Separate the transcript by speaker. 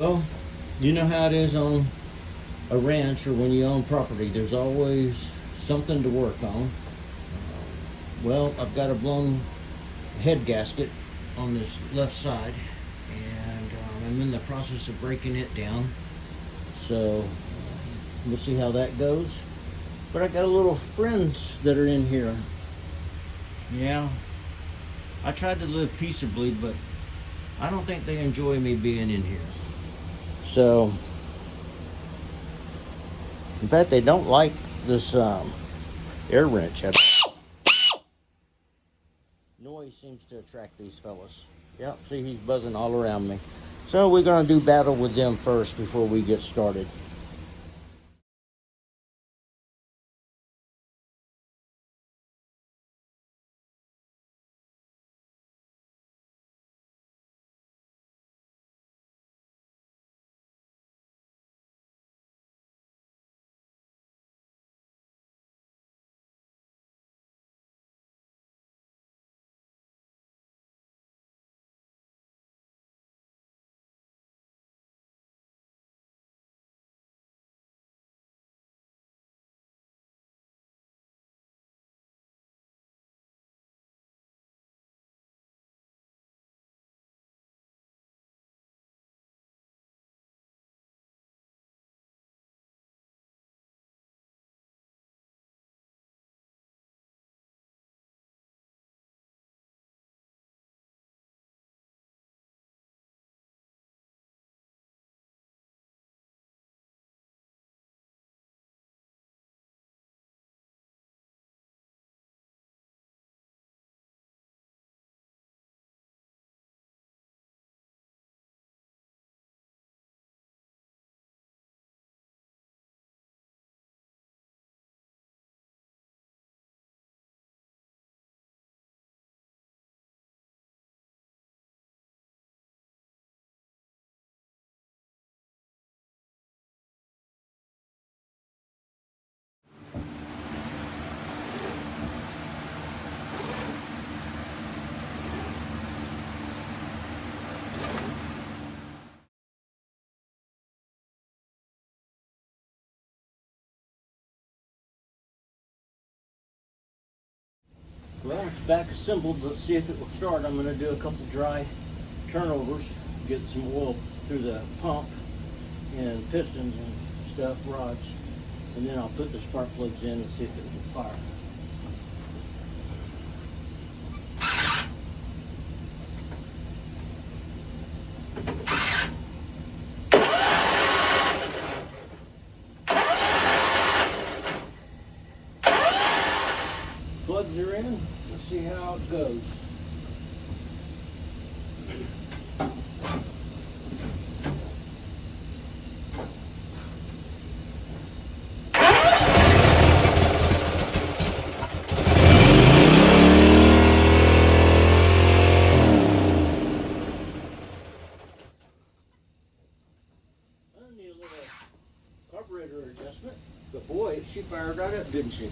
Speaker 1: Well, you know how it is on a ranch or when you own property. There's always something to work on. Well, I've got a blown head gasket on this left side, and I'm in the process of breaking it down. So we'll see how that goes. But I got a little friends that are in here. Yeah, I tried to live peaceably, but I don't think they enjoy me being in here. So, in fact, they don't like this air wrench at all. Noise seems to attract these fellas. Yep, see, he's buzzing all around me. So we're going to do battle with them first before we get started. Well, it's back assembled. Let's see if it will start. I'm going to do a couple dry turnovers, get some oil through the pump and pistons and stuff, rods, and then I'll put the spark plugs in and see if it will fire. Plugs are in. Let's see how it goes. I need a little carburetor adjustment, but boy, she fired right up, didn't she?